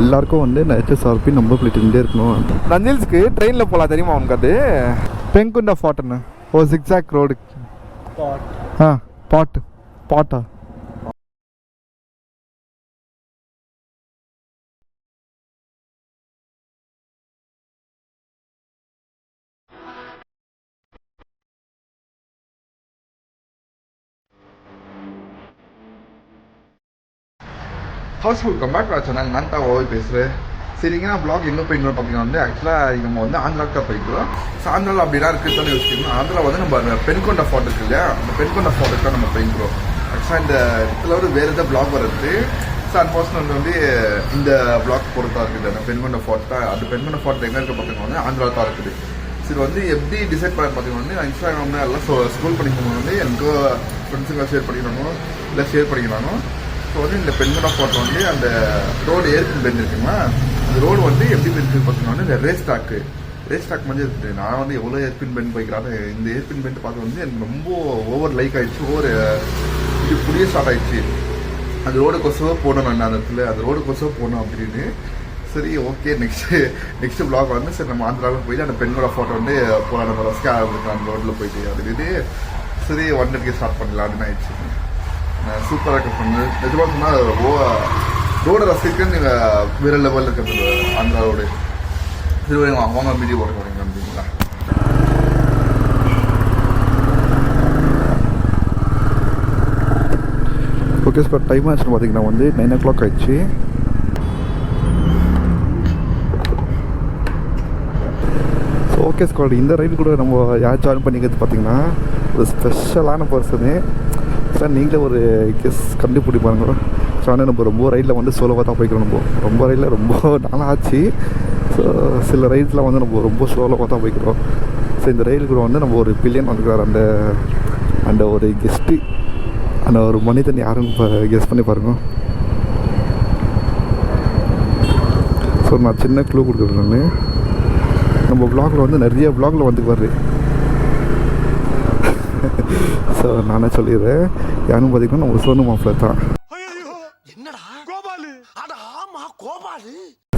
எல்லாருக்கும் வந்து நான் HSRP நம்பர் பிளேட் இருந்தே இருக்கணும். நந்தில்ஸ்க்கு ட்ரெயினில் போகலாம் தெரியுமா உனக்கு? அது பெங்குண்டா ஃபாட்டுன்னு ஒரு ஜிக்ஸாக் ரோடு. பாட்டா ஹவுஸ்ஃபுல் கம்பேக் சேனல் நான் தான் ஓய் பேசுகிறேன். சரிங்க, நான் ப்ளாக் எங்கே போயிருந்தோம் பார்த்தீங்கன்னா வந்து ஆக்சுவலாக நம்ம வந்து ஆந்திராவுக்கு தான் போயிருக்கிறோம். ஸோ ஆந்திராவில் அப்படிலாம் இருக்குதுன்னு யோசிக்கணும். ஆந்திரா வந்து நம்ம அந்த பென்கொண்டா ஃபார்ட் இருக்கு இல்லையா, அந்த பென்கொண்டா ஃபார்ட்டுக்கு தான் நம்ம போயிருக்கிறோம். ஆக்சுவலாக இந்த இடத்துல வந்து வேறு எதாவது ப்ளாக் வருது. ஸோ அன்ஃபார்ச்சுனேட் வந்து இந்த ப்ளாக் பொறுத்தா இருக்குது அந்த பென்கொண்டா ஃபார்ட் தான். அந்த பென்கொண்டா ஃபார்ட் எங்கே இருக்க பார்த்தீங்கன்னா வந்து ஆந்திராவில் தான் இருக்குது. சரி வந்து எப்படி டிசைட் பண்ண பார்த்தீங்கன்னா வந்து இன்ஸ்டாகிராமில் எல்லாம் ஸ்கூல் படிக்கும்போது வந்து எனக்கு ஃப்ரெண்ட்ஸுங்க ஷேர் பண்ணிக்கிறாங்க, இல்லை ஷேர் பண்ணிக்கிறாங்க. ஸோ வந்து இந்த பென்கொண்டா ஃபார்ட் வந்து அந்த ரோடு ஏற்பின் பெண்ட் இருக்குங்களா, அந்த ரோடு வந்து எப்படி பெண்ட் பார்த்தீங்கன்னா வந்து இந்த ரேஸ் டாக் மாதிரி இருக்குது. நான் வந்து எவ்வளோ ஏற்பின் பெண்ட் போய்க்கிறாங்க. இந்த ஏற்பின் பெண்ட் பார்த்து வந்து எனக்கு ரொம்ப ஓவர் லைக் ஆகிடுச்சு, இது புதிய ஸ்டார்ட் ஆகிடுச்சு. அந்த ரோடு கொசவோ போனோம், நான் அந்த இடத்துல அந்த ரோடு கொசவோ போனோம் அப்படின்னு. சரி ஓகே, நெக்ஸ்ட் ப்ளாக் வந்து சரி நம்ம ஆந்திராவில் போயிட்டு அந்த பெண்களோட ஃபோட்டோ வந்து போகலாம், நம்ம ரஸ்கா இருக்கு அந்த ரோட்டில் போயிட்டு அப்படின்னு சரி 100 ஸ்டார்ட் பண்ணலாம் அப்படின்னு ஆயிடுச்சு. சூப்பராக இருக்க சொன்னது நிஜமாக சொன்னால் ரோடு ரசிக்க நீங்கள் வேறு லெவலில் இருக்கிறது ஆந்திரா ரோடு. சரி அவங்க மீடியா போட போகிறீங்க அப்படிங்களா? ஓகே சார், டைம் ஆச்சுன்னு பார்த்தீங்கன்னா வந்து 9 o'clock ஆயிடுச்சு. ஸோ ஓகே ஸ்குவாட், இந்த ரைடு கூட நம்ம யார் ஜாயின் பண்ணிக்கிறது பார்த்தீங்கன்னா ஒரு ஸ்பெஷலான பர்சனு. சார் நீங்களே ஒரு கெஸ் கண்டுபிடிப்பாங்க. ஸோ ஆனால் நம்ம ரொம்ப ரைடில் வந்து சோலோவாக தான் போய்க்கிறோம். நம்ம ரொம்ப ரைடில் ரொம்ப நாளாக ஆச்சு. ஸோ சில ரைட்ஸ்லாம் வந்து நம்ம ரொம்ப சோலோவாக தான் போய்க்கிறோம். ஸோ இந்த ரைடு கூட வந்து நம்ம ஒரு பில்லியன் வந்துக்கிறார். அந்த ஒரு கெஸ்ட்டு, அந்த ஒரு மனிதன் யாருன்னு இப்போ கெஸ் பண்ணி பாருங்க. ஸோ நான் சின்ன க்ளூ கொடுக்குறேன். நான் நம்ம வ்ளாகில் வந்து நிறைய வ்ளாகில் வந்துக்குவார். ஸோ நானே சொல்லிடுறேன், யாரும் பார்த்தீங்கன்னா நம்ம சோனு மாப்பிள்ள தான்.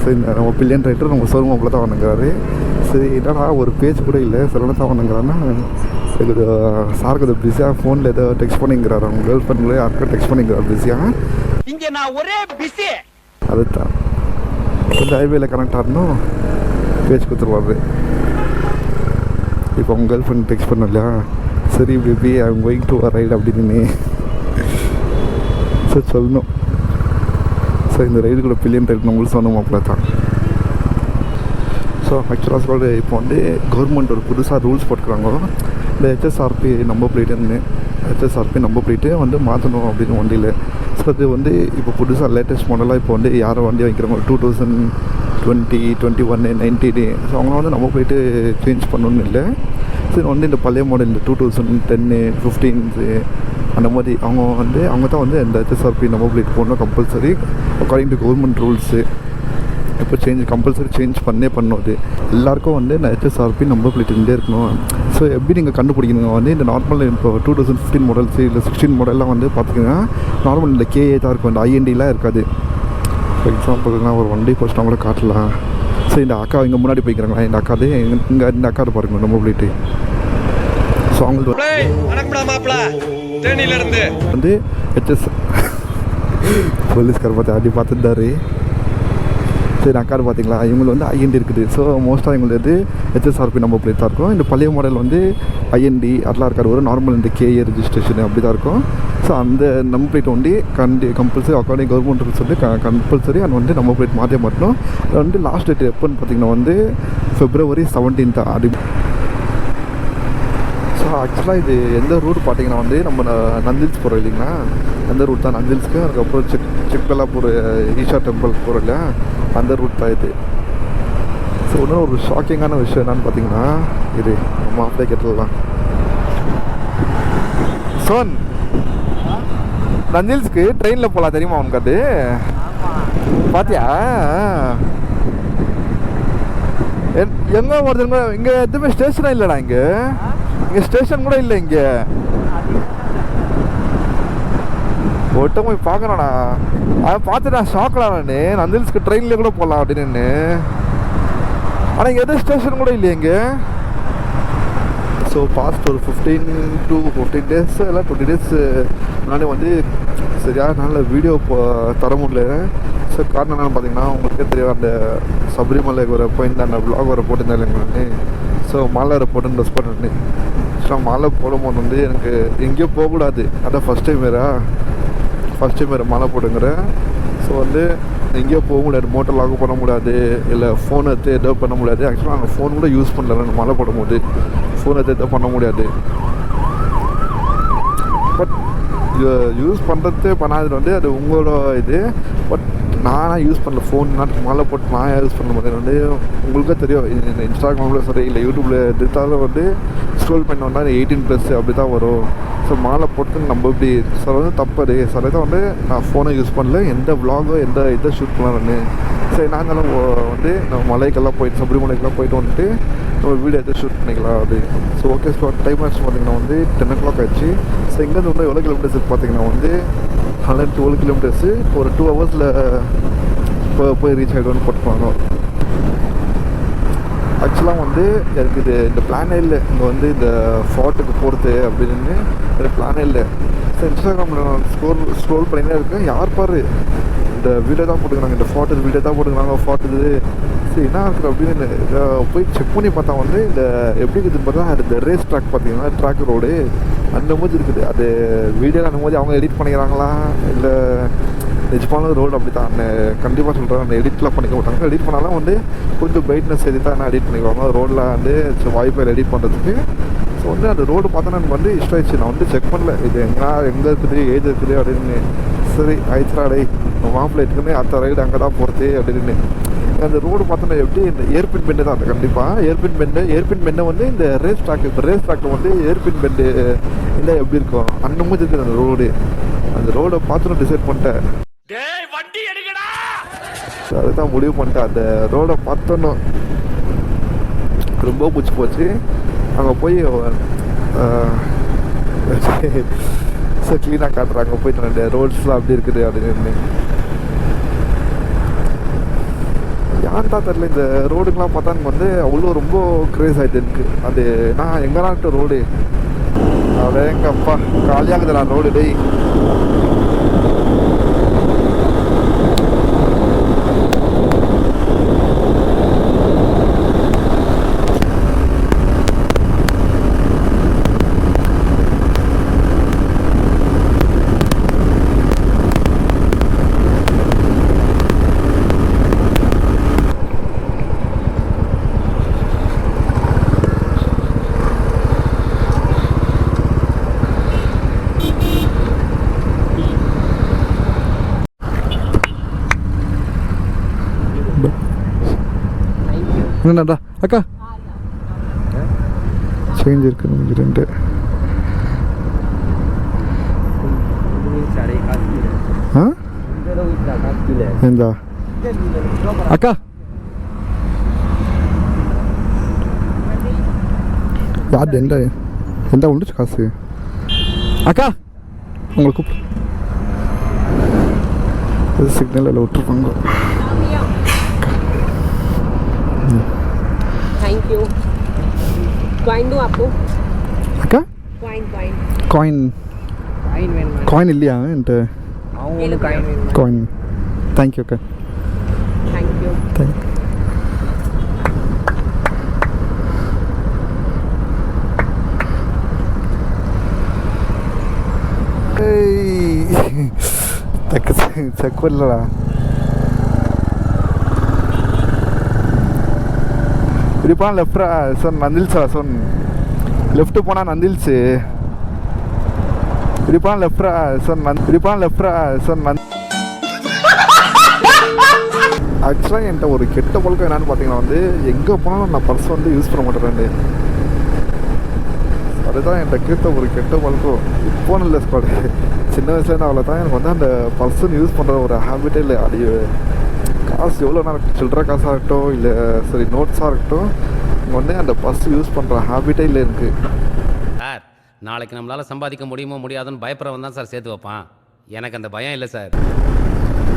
சரி, நம்ம பில்லியன் ரைட்டர் நம்ம சோனு மாப்பிள்ள தான் வந்துங்கிறாரு. சரி என்னடா ஒரு பேஜ் கூட இல்லை, சில தான் வந்துங்கிறான்னா இது சாருக்கு அது பிஸியாக ஃபோனில் ஏதோ டெக்ஸ்ட் பண்ணிங்கிறாரு. அவங்க கேர்ள் ஃப்ரெண்ட்லேயே யாருக்கும் டெக்ஸ்ட் பண்ணிங்கிறாரு பிஸியாக. இங்கே நான் ஒரே பிஸி. அதுதான் இந்த ஹைவேல கனெக்ட் ஆகணும், பேஜ் கொடுத்துருவாரு. இப்போ அவங்க கேர்ள் ஃப்ரெண்ட் டெக்ஸ்ட் பண்ண இல்லையா, சரி baby I am going to right அப்படின்னு சார் சொல்லணும். சார் இந்த ரைடு கூட பில்லியன் ரைட் நம்மளும் சொன்ன மாப்பிள்ள தான். ஸோ ஆக்சுவலாக சொல்ல இப்போ வந்து கவர்மெண்ட் ஒரு புதுசாக ரூல்ஸ் போட்டுக்கிறாங்க. இந்த HSRP நம்பர் பிளேட்டு வந்து மாற்றணும் அப்படின்னு வண்டியில். ஸோ அது வந்து இப்போ புதுசாக லேட்டஸ்ட் மாடலாக இப்போ வந்து யாரும் வண்டி வைக்கிறாங்க 2020, 21, 90. ஸோ அவங்களாம் வந்து நம்பர் பிளேட்டு சேஞ்ச் பண்ணணும்னு இல்லை. சரி வந்து இந்த பழைய மாடல் இந்த 2010, 15 அந்த மாதிரி அவங்க தான் வந்து இந்த HSRP நம்பர் பிளேட் போடணும் compulsory according to government rules. இப்போ கம்பல்சரி சேஞ்ச் பண்ணணும். அது எல்லாருக்கும் வந்து இந்த HSRP நம்பர் பிளேட் இருந்தே இருக்கணும். ஸோ எப்படி நீங்கள் கண்டுபிடிக்கணுங்க வந்து இந்த நார்மல் இப்போ 2015 மாடல்ஸு இல்லை 16 மாடல்லாம் வந்து பார்த்திங்கன்னா நார்மல் இந்த KA தான் இருக்கும், இந்த INDலாம் இருக்காது. ஃபார் எக்ஸாம்பிள்னா ஒரு வண்டி போஸ்ட்னா கூட காட்டலாம். ஸோ இந்த அக்கா இங்கே முன்னாடி போய்க்கிறாங்களா, இந்த அக்காது இங்கே இந்த அக்கா பாருங்க நம்பர் பிளேட்டு. ஸோ அவங்களுக்கு வந்து போலீஸ்கார் பார்த்து பார்த்துட்டாரு. சரி அக்கா பார்த்தீங்களா, இவங்களுக்கு வந்து IND இருக்குது. ஸோ மோஸ்ட்டாக இவங்களுக்கு வந்து HSRP நம்பர் பிளேட் தான் இருக்கும். இந்த பழைய மாடல் வந்து IND அதெல்லாம் இருக்காது, ஒரு நார்மல் இந்த KA ரெஜிஸ்ட்ரேஷன் அப்படி தான் இருக்கும். ஸோ அந்த நம்பர் பிளேட் வந்து கம்பல்சரி அக்கார்டிங் கவர்மெண்ட் ரூல்ஸ் வந்து கம்பல்சரி அது வந்து நம்பர் பிளேட் மாற்றணும். அது வந்து லாஸ்ட் டேட் எப்போன்னு பார்த்தீங்கன்னா வந்து February 17 அப்படி. ஸோ ஆக்சுவலாக இது எந்த ரூட் பார்த்தீங்கன்னா வந்து நம்ம நந்தில்ஸ் போகிறோம் இல்லைங்களா, அந்த ரூட் தான் நந்தில்ஸ்க்கு. அதுக்கப்புறம் சிக்பல்லாப்பூர் ஈஷா டெம்பிள் போகிறோம் இல்லையா, அந்த ரூட் தான் இது. ஸோ இன்னும் ஒரு ஷாக்கிங்கான விஷயம் என்னன்னு பார்த்தீங்கன்னா இது நம்ம அப்படியே கேட்டலாம். சோன் நந்தில்ஸ்க்கு ட்ரெயினில் போகலாம் தெரியுமா உனக்கு? அது பார்த்தியா எங்கே வருதுங்க? இங்கே எதுவுமே ஸ்டேஷனாக இல்லைடா, இங்கே ஸ்டேஷன் கூட இல்லை. இங்கே ஒட்ட போய் பார்க்கணும்ண்ணா. அதை பார்த்து நான் ஷாக்லாம் நான் நந்தில்ஸ்க்கு ட்ரெயின்லேயே கூட போகலாம் அப்படின்னு. ஆனால் இங்கே எதுவும் ஸ்டேஷன் கூட இல்லையா இங்கே. ஸோ பாஸ்ட் ஒரு 15 days இல்லை 20 days முன்னாடி வந்து சரியாக நல்ல வீடியோ தர முடியல. ஸோ காரணம் என்னென்னு பார்த்தீங்கன்னா உங்களுக்கே தெரியும், அந்த சபரிமலைக்கு வர போய் அந்த வ்ளாக் வர போட்டிருந்தேன் இல்லைங்க. ஸோ மாலை வர போட்டு ட்ரெஸ் பண்ணிருந்தேன். ஸோ மாலை போடும்போது வந்து எனக்கு எங்கேயும் போகக்கூடாது. அதான் ஃபஸ்ட் டைம் வேறு மாலை போட்டுங்கிறேன். ஸோ வந்து எங்கேயோ போக முடியாது, மோட்டர் லாக் பண்ண முடியாது, இல்லை ஃபோன் எடுத்து எதோ பண்ண முடியாது. ஆக்சுவலாக நாங்கள் ஃபோன் கூட யூஸ் பண்ணல நான் மழை போடும்போது. ஃபோன் எடுத்து எதோ பண்ண முடியாது. பட் யூஸ் பண்ணுறது பண்ணாதது வந்து அது உங்களோட இது. பட் நானாக யூஸ் பண்ணல. ஃபோன் மழை போட்டு நான் யூஸ் பண்ண முடியாது. வந்து உங்களுக்கே தெரியும், இந்த இன்ஸ்டாகிராமில் சரி இல்லை யூடியூப்பில் எடுத்தாலும் வந்து ஸ்க்ரோல் பண்ணோன்னா 18+ அப்படி தான் வரும். ஸோ மாலை போட்டு நம்ம இப்படி சில வந்து தப்பு. சில இதை வந்து நான் ஃபோனை யூஸ் பண்ணல, எந்த விலாகோ எந்த இதை ஷூட் பண்ணலான்னு. சரி நாங்களும் வந்து நம்ம மலைக்கெல்லாம் போயிட்டு சபரிமலைக்கெல்லாம் போயிட்டு வந்துட்டு நம்ம வீடியோ எதாவது ஷூட் பண்ணிக்கலாம் அப்படி. ஸோ ஓகே ஸ்பாட் டைம் ஆச்சு பார்த்தீங்கன்னா வந்து 10 o'clock ஆயிடுச்சு. ஸோ இங்கேருந்து வந்து எவ்வளோ கிலோமீட்டர்ஸ் பார்த்தீங்கன்னா வந்து 112 kilometers. ஒரு 2 hours இப்போ போய் ரீச் ஆகிடுவோன்னு போட்டுருவாங்க. ஆக்சுவலாக வந்து எனக்கு இந்த பிளானே இல்லை, இங்கே வந்து இந்த ஃபார்ட்டுக்கு போகிறது அப்படின்னு எனக்கு பிளானே இல்லை. ஸோ இன்ஸ்டாகிராமில் நான் ஸ்க்ரோல் பண்ணினே இருக்கேன். யார் பாரு இந்த வீடியோ தான் போட்டுக்கிறாங்க, இந்த ஃபார்ட்டு வீடியோ தான் போட்டுக்கிறாங்க, ஃபார்ட்டு இது சரி என்ன இருக்குது அப்படின்னு போய் செக் பண்ணி பார்த்தா வந்து இந்த எப்படி இருக்குதுன்னு பார்த்தா இந்த ரேஸ் ட்ராக் பார்த்தீங்கன்னா ட்ராக் ரோடு அந்த மாதிரி இருக்குது. அது வீடியோவில் அந்த மாதிரி அவங்க எடிட் பண்ணிக்கிறாங்களா இல்லை நிஜமான ரோடு அப்படி தான் கண்டிப்பாக சொல்கிறேன். அந்த எடிட்லாம் பண்ணிக்க மாட்டாங்க. எடிட் பண்ணாலும் வந்து கொஞ்சம் பிரைட்னஸ் எடி தான் என்ன எடிட் பண்ணிக்குவாங்க ரோடில் வந்து வாய்ப்பை எடிட் பண்ணுறதுக்கு. ஸோ வந்து அந்த ரோடு பார்த்தோன்னா எனக்கு வந்து இஷ்டம் ஆயிடுச்சு. நான் வந்து செக் பண்ணல இது எங்கே இருக்குது ஏது இருக்குது அப்படின்னு. சரி ஆயிடுச்சுடா மாப்பிள்ளை இருக்குன்னு அடுத்த ரைடு அங்கே தான் போகிறது அப்படின்னு. அந்த ரோடு பார்த்தோன்னா எப்படி இந்த ஏர்பின் பெண்டு தான். அந்த கண்டிப்பாக ஏர்பின் பெண்டை வந்து இந்த ரேஸ் ட்ராக், இப்போ ரேஸ் ட்ராக்கில் வந்து ஏர்பின் பெண்டு இருந்தால் எப்படி இருக்கும் அந்த மாதிரி இருக்குது அந்த ரோடு. அந்த ரோடை பார்த்து டிசைட் பண்ணிட்டேன். அதுதான் முடிவு பண்ணிட்டேன். அந்த ரோடை பார்த்தோன்னு ரொம்ப பிடிச்சி போச்சு. அங்கே போய் ஸோ க்ளீனாக காட்டுறாங்க போயிட்டு ரெண்டு ரோட்ஸ்லாம் அப்படி இருக்குது அப்படின்னு. ஏன் தான் தெரில இந்த ரோடுக்கெலாம் பார்த்தா எனக்கு வந்து அவ்வளோ ரொம்ப க்ரேஸ் ஆகிடுது எனக்கு. அது நான் எங்கேனாட்டு ரோடு அப்படியே எங்கள் அப்பா காலியாகுது நான் ரோடு டேய். என்னடா அக்கா சேஞ்ச் இருக்கு நமக்கு ரெண்டு. എന്താ அக்கா யார் எந்த வந்துச்சு காசு அக்கா உங்களுக்கு சிக்னலில் விட்டுருப்பாங்க. Thank you. Coin do आपको? अक्का? Coin. Coin இல்லையா என்கிட்ட? Coin. Thank you அக்கா. Thank you. செக்குவல்லடா. இப்படி போனால் லெஃப்டா சொன் நந்தில்ஸா சொன் லெஃப்ட்டு போனால் நந்தில்ஸு. இப்படி போனால் லெஃப்டா சொன் ஆக்சுவலாக என்கிட்ட ஒரு கெட்ட பழக்கம் என்னன்னு பார்த்தீங்கன்னா வந்து எங்கே போனாலும் நான் பர்ஸ் வந்து யூஸ் பண்ண மாட்டேன். அதுதான் என்கிட்ட கேட்ட ஒரு கெட்ட பழக்கம். இப்போ இல்லை ஸ்குவாடு, சின்ன வயசுலேருந்து அவ்வளோ தான். எனக்கு வந்து அந்த பர்சன் யூஸ் பண்ணுற ஒரு ஹேபிட்டே இல்லை. அது காசு எவ்வளோ நேரம் சில்லற காசாக இருக்கட்டும் இல்லை சரி நோட்ஸாக இருக்கட்டும், இங்கே வந்து அந்த பர்ஸ் யூஸ் பண்ணுற ஹேபிட்டே இல்லை எனக்கு. சார் நாளைக்கு நம்மளால் சம்பாதிக்க முடியுமோ முடியாதுன்னு பயப்படுறவன் தான் சார் சேர்த்து வைப்பான். எனக்கு அந்த பயம் இல்லை சார்.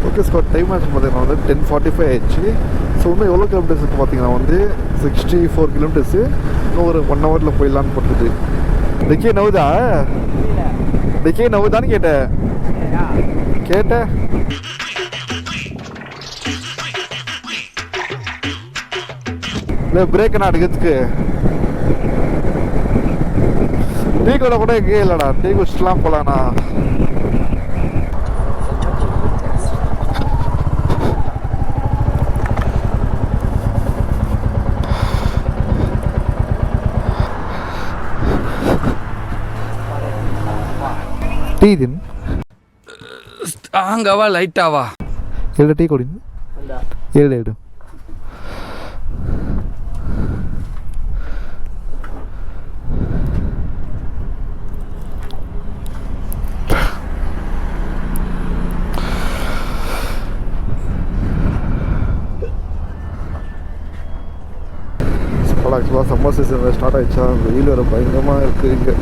ஓகே ஸ்காட், டைம் ஆச்சு பார்த்தீங்கன்னா வந்து 10:45 ஆயிடுச்சு. ஸோ இன்னும் எவ்வளோ கிலோமீட்டர்ஸ் இருக்குது பார்த்தீங்கன்னா வந்து 64 கிலோமீட்டர்ஸு. இன்னும் ஒரு 1 ஹவரில் போயிடலான்னு போட்டுருது. டிக்கே நவுதா நவுதான்னு கேட்டேன். இல்லை பிரேக் என்ன அடிக்கிறதுக்கு டீ கூட எங்கேயே இல்லைடா. டீ குடிச்சிட்டுலாம் போகலாண்ணா. ಟೀ ದಿನ ಸ್ಟ್ರಾಂಗವ ಲೈಟವ 2 ಟೀ ಕೊಡಿ. 2 ஆக்சுவலாக சம்மர் சீசன் ஸ்டார்ட் ஆகிடுச்சா. வெயில் வர பயங்கரமாக இருக்குது இங்கே.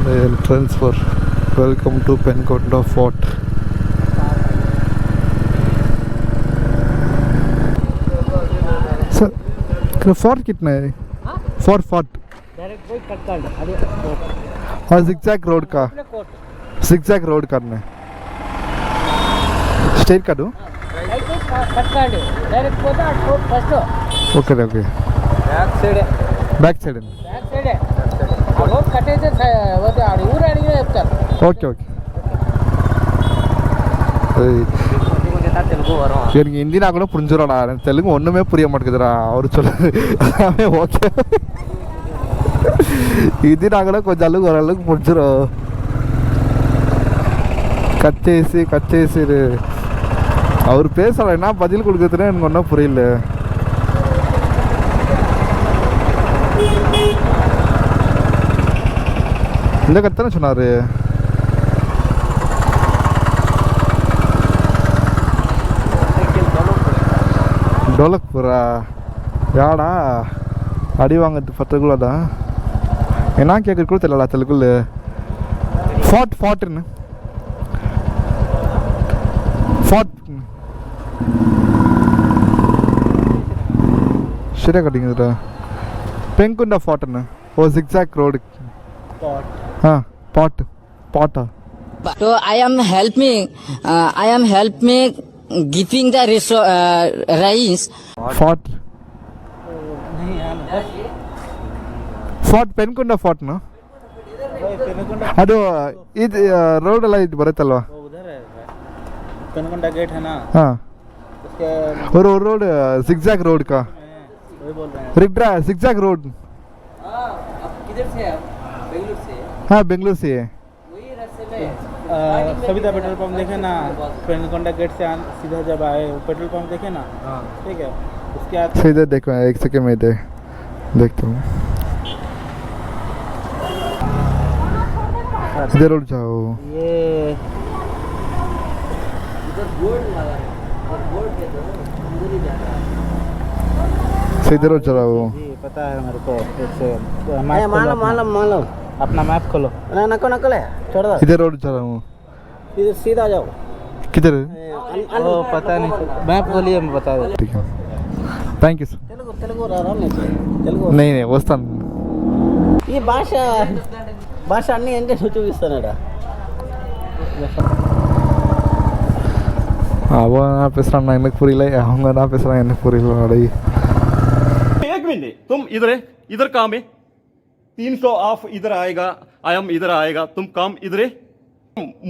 The entrance for welcome to Penkonda Fort. Sir, fort कितना है? Fort. डायरेक्ट कोई कट कर अरे हाँ zigzag road का. Zigzag road करना है. Straight का दो. कट कर डायरेक्ट పోతా first. Okay. Back side road కట్టేస్తే ఊరు అడిగినా చెప్తారు. ఓకే எனக்கு ஹிந்தினா கூட புரிஞ்சிடும்டா. எனக்கு தெலுங்கு ஒன்றுமே புரிய மாட்டேங்குதுடா. அவர் சொல்லுது எல்லாமே ஓகே. ஹிந்தினா கூட கொஞ்சம் அளவுக்கு ஓரளவுக்கு புரிஞ்சிடும். கச்சேசி அவர் பேசுகிற என்ன பதில் கொடுக்குறதுன்னு எனக்கு ஒன்றும் புரியல. இந்த கதை தானே சொன்னார். டோலக்பூரா யாடா அடி வாங்கிறது பத்துக்குள்ள தான். என்ன கேட்குறது கூட தெரியல தெலுங்குல. ஃபார்ட்னு சரியா கட்டிங்குதுடா. பென்குண்டா ஃபார்ட்னு ஓ ஜிக்ஸாக் ரோடு. हाँ pot. So I am helping giving the rice. Fort Penkonda Fort no. ಅದು ಇದು ರೋಡ್ ಎಲ್ಲ ಇದು ಬರುತ್ತಲ್ವಾ. पेनकोंडा गेट है ना. हाँ उसके और रोड zigzag रोड का वही बोल रहे हैं. रिग्ड्रा zigzag रोड. आप किधर से आप बेंगलुरु से? हाँ बेंगलुरु से है. वही रास्ते में सविता पेट्रोल पंप देखे ना. पेनकोंडा गेट से सीधा जब आए पेट्रोल पंप देखे ना. ठीक है उसके बाद सीधे देखो 1 सेकंड में देखता हूँ. इधर उठ जाओ. ये इधर बोर्ड लगा है और बोर्ड पे तो इधर ही जाता है. इधर उठ जाओ. जी पता है मेरे को. मालूम अपना मैप खोलो. नकल है छोड़ दो. इधर उठ जाओ. इधर सीधा जाओ. किधर? ओ पता नहीं मैप खोलिए मैं बता देता. ठीक है थैंक यू सर. తెలుగు రారా నీకు? తెలుగు नहीं వస్తాను. ఈ భాష అన్నీ ఏంటో చూపిస్తానడా. அவன் நான் பேசுகிறான் எனக்கு புரியல. அவங்க நான் பேசுகிறான் எனக்கு புரியல. அடை 1 मिनट तुम इधर काम है. 300 ऑफ इधर आएगा. आयम इधर आएगा. तुम काम इधर है.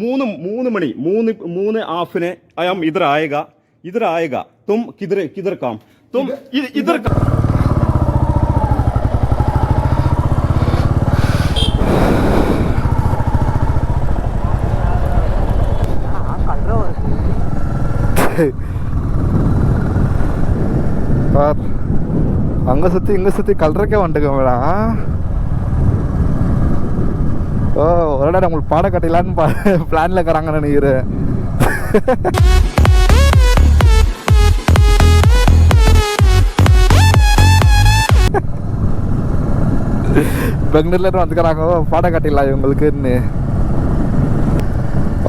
3 मणि 3 ऑफने आयम इधर आएगा. तुम किधर काम तुम इधर அங்கே சுற்றி கலருக்கே வந்துட்டுங்க மேடம். ஓ ஒரு இடம் உங்களுக்கு பாடம் கட்டலான்னு பிளானில் இருக்கிறாங்கன்னு நினைக்கிறேன். பெங்களூர்லேருந்து வந்துக்கிறாங்க பாடம் காட்டிடலாம் இவங்களுக்குன்னு.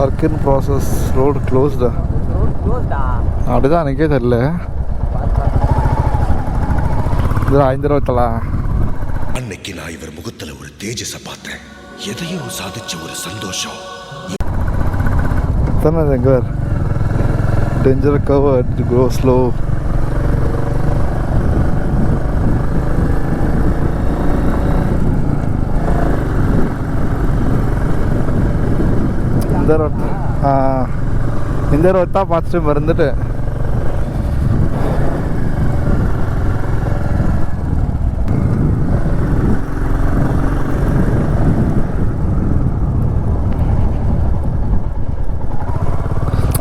ஒர்க் இன் ப்ராசஸ், ரோடு க்ளோஸ்டா, ரோட் க்ளோஸ்டா. அப்படிதான் எனக்கே தெரியல. இது 5 ரூபா. அன்னைக்கு நான் இவர் முகத்துல ஒரு தேஜஸ பார்த்தேன். எதையோ சாதிச்ச ஒரு சந்தோஷம். எங்க டேஞ்சர் கவர், கோ ஸ்லோ. இந்த ரோட் தான் பார்த்துட்டு மறந்துட்டு.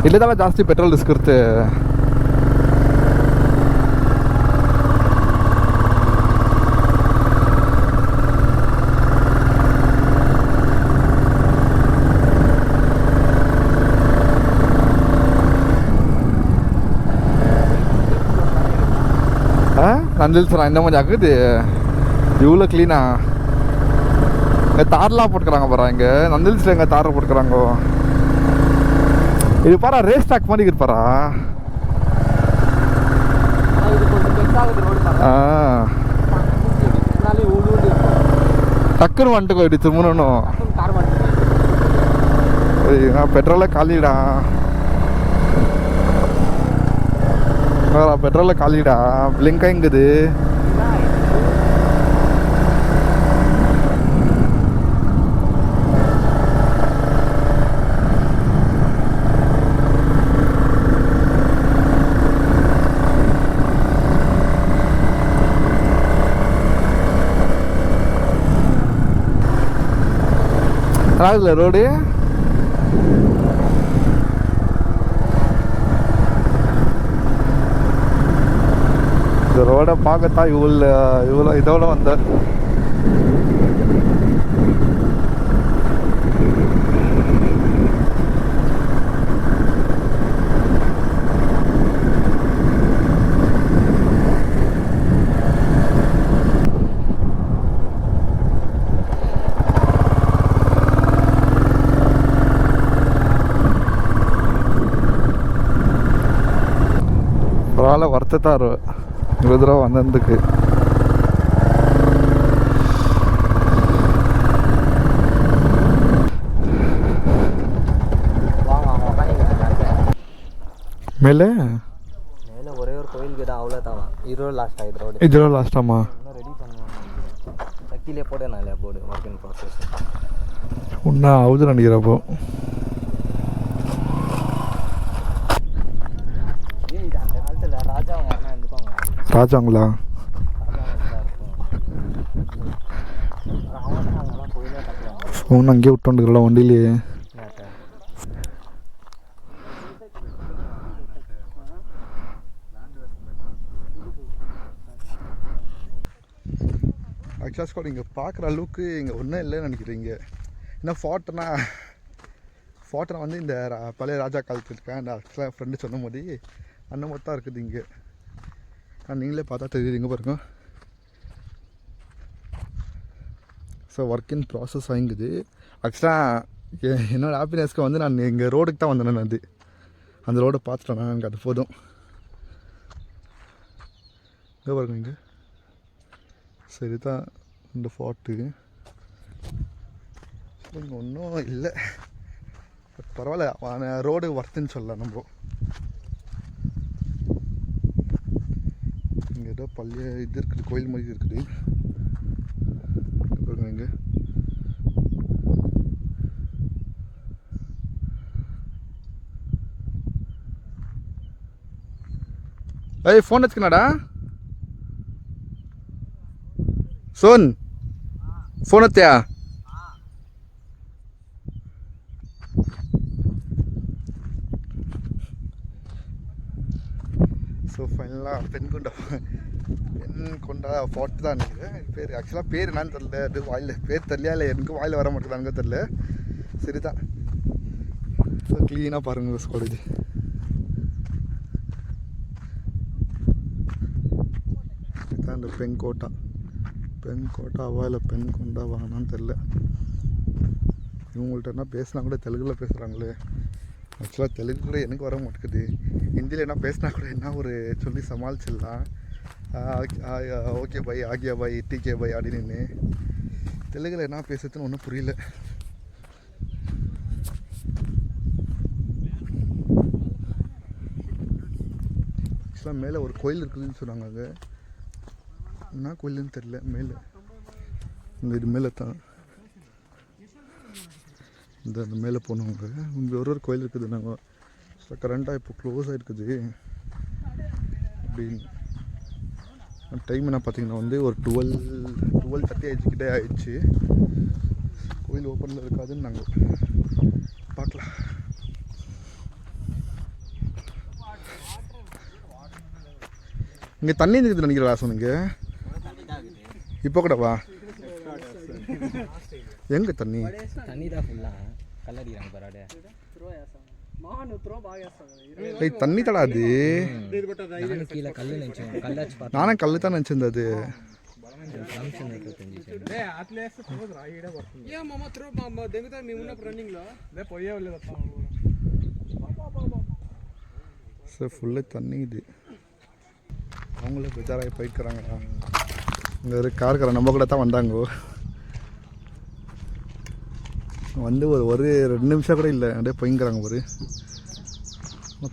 ಇಲ್ಲದಲ್ಲ ಜಾಸ್ತಿ ಪೆಟ್ರೋಲ್ ರಿಸ್ಕ್ ಇರುತ್ತೆ. ನಂದಿಲ್ ಸರ್ இந்த மாதிரி ஆகுது. இவ்வளோ க்ளீனா இங்கே தார்லாம் போட்டுக்கிறாங்க பாரு. இங்கே நந்தில்ஸில் எங்கே தாரை போட்டுக்கிறாங்கோ. இது பாரா ரேஸ் ட்ராக் மாதிரி இருப்பாரா. இது கொஞ்சம் பெருசாகுது ரோடு பாருங்க. முன்னாலே ஊடு டக்குன்னு வந்துட்டு போயிடுச்சு திரும்பணும். கார் வந்துட்டு பெட்ரோலை காலிடா, பெட்ரோலை காலிடா. பிளிங்காக இங்குது. ராகுல ரோடு இந்த ரோடை பார்க்கத்தான் இவ்வளோ இதோட வந்த. பரவாயில்ல, வருத்தத்தாரு 20 ரூபா வந்ததுக்கு. மேலே மேலே ஒரே ஒரு கோயிலுக்கு தான், அவ்வளோதான். இதோட லாஸ்ட் ஆகிது ரோடு. இதோட லாஸ்டாமா? இன்னும் ரெடி பண்ணுவாங்க. கீழே போட நான் போர்டு ஒர்க் இன் ப்ராசஸ். ஒன்றா ஆகுது நினைக்கிறப்போ. அந்த காலத்தில் ராஜாவங்க யாருன்னா இருந்துப்பாங்க. ராஜாங்களா? அங்கெல்லாம் கோயிலே கட்டுவாங்க. ஃபோன் அங்கேயே விட்டோண்டுக்கிறல வண்டியிலேயே. ஆக்சுவலாக ஸ்கூல் இங்கே பார்க்குற அளவுக்கு இங்கே ஒன்றும் இல்லைன்னு நினைக்கிறீங்க. ஏன்னா ஃபோட்டோ வந்து இந்த பழைய ராஜா காலத்தில் இருக்கேன். அந்த ஆக்சுவலாக ஃப்ரெண்டு சொன்ன போது அந்த மாதிரி தான் இருக்குது இங்கே. நீங்களே பார்த்தா தெரியுது. இங்கே பாருங்க. ஸோ ஒர்க் இன் ப்ராசஸ் வாங்குது. ஆக்சுவலாக என்னோடய ஹாப்பினஸ்க்கு வந்து நான் இங்கே ரோடுக்கு தான் வந்தேன். நான் அந்த ரோடை பார்த்துட்டேன். எனக்கு அது போதும். இங்கே பாருங்க. இங்கே சரி தான் இந்த ஃபார்ட்டு. இங்கே ஒன்றும் இல்லை. பட் பரவாயில்ல, ரோடு ஒர்த்துன்னு சொல்லலாம் நம்ம. இங்கே ஏதோ பழைய இது இருக்குது, கோயில் மாதிரி இருக்குது. பாருங்க இங்கே. ஏய் ஃபோன் வச்சுக்கணாடா सोन फोन होत्या ஸோ ஃபைனலாக பெண்கொண்டா ஃபார்ட் தான் நினைக்கிறேன் பேர். ஆக்சுவலாக பேர் என்னன்னு தெரில. அது வாயில் பேர் தெரியலையா இல்லை எனக்கு வாயில் வர மாட்டேங்குதாங்க தெரில. சரி தான். ஸோ க்ளீனாக பாருங்கள் காலேஜ். இதுதான் இந்த பெண்கோட்டா. பெண் கோட்டாவா இல்லை பெண் கொண்டாவாங்கன்னு தெரில. இவங்கள்ட்ட என்ன பேசினா கூட தெலுங்கில் பேசுகிறாங்களே. ஆக்சுவலாக தெலுங்கு கூட எனக்கு வர மாட்டேங்குது. ஹிந்தியில் என்ன பேசினா கூட என்ன ஒரு சொல்லி சமாளிச்சிடலாம். ஓகே பாய், ஆகியா பாய், டிகே பாய் அப்படின்னு. தெலுங்கில் என்ன பேசுறதுன்னு ஒன்றும் புரியல. ஆக்சுவலாக மேலே ஒரு கோயில் இருக்குதுன்னு சொன்னாங்க. அங்கே என்ன கோயிலுன்னு தெரில. மேலே இந்த இது மேலே தான் இந்த மேலே போனவங்க இங்கே ஒரு கோயில் இருக்குது. நாங்கள் கரண்ட்டாக இப்போ க்ளோஸ் ஆகிருக்குது அப்படின்னு. டைம் என்ன பார்த்தீங்கன்னா வந்து ஒரு 12:30 ஆயிடுச்சுக்கிட்டே ஆயிடுச்சு. கோயில் ஓப்பனில் இருக்காதுன்னு நாங்கள் பார்க்கலாம். இங்கே தண்ணி இருக்குது நினைக்கிறா சொன்னீங்க. இப்போ கூட வா. எங்கே தண்ணி? தண்ணி தான் ஃபுல்லாக கல்லடிக்கிறாங்க பராடே. தண்ணி தடா அது. நானும் கீழே கல் நினச்சேன். கல்லாச்சு பார்த்தா நானும் கல் தான் நினச்சிருந்தேன். அது ఫంక్షన్ అయిపోతుంది. சார் ஃபுல்லாக தண்ணி இது. அவங்களே பெஜாராகி போய்க்கிறாங்க. இங்கே ஒரு கார்கார நம்ம கூட தான் வந்தாங்க. வந்து ஒரு 2 நிமிஷம் கூட இல்லை, அப்படியே போய்க்கிறாங்க.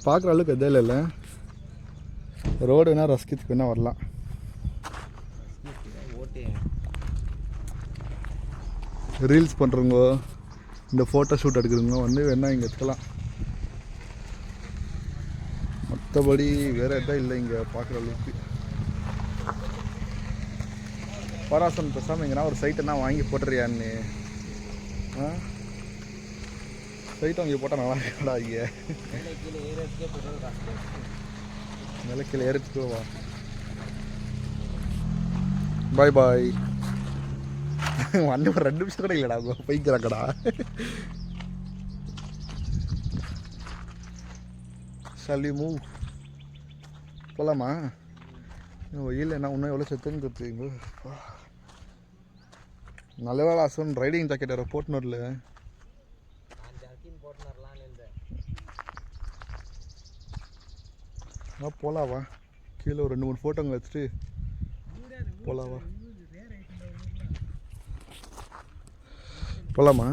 பார்க்குற அளவுக்கு எதே இல்லை. ரோடு வேணால் ரஸ்கித்துக்கு வேணால் வரலாம். ரீல்ஸ் பண்ணுறவங்க, இந்த ஃபோட்டோ ஷூட் எடுக்கிறவங்க வந்து வேணால் இங்கே எடுத்துக்கலாம். மற்றபடி வேறு எதாவது இல்லை இங்கே பார்க்குற அளவுக்கு. பராசன் பேசாமல் எங்கன்னா ஒரு சைட்டெல்லாம் வாங்கி போட்டுறியான்னு. சைட் வாங்கி போட்டால் நல்லா இருக்கா? ஐயா மேலே கீழே ஏறிட்டு வா. பாய் பாய். வந்து ஒரு 2 நிமிஷம் கூட இல்லைடா, போய்க்கிறாங்கடா. Shall we move? போகலாமா? வெயில் என்ன இன்னும் எவ்வளோ செத்துன்னு தெரியுங்க. நல்ல வேலை அசன் ரைடிங் ஜாக்கெட் வேறு போட்டுன்னு வரல. போகலாவா? கீழே ஒரு 2-3 ஃபோட்டோங்க வச்சுட்டு போகலாவா? போகலாமா?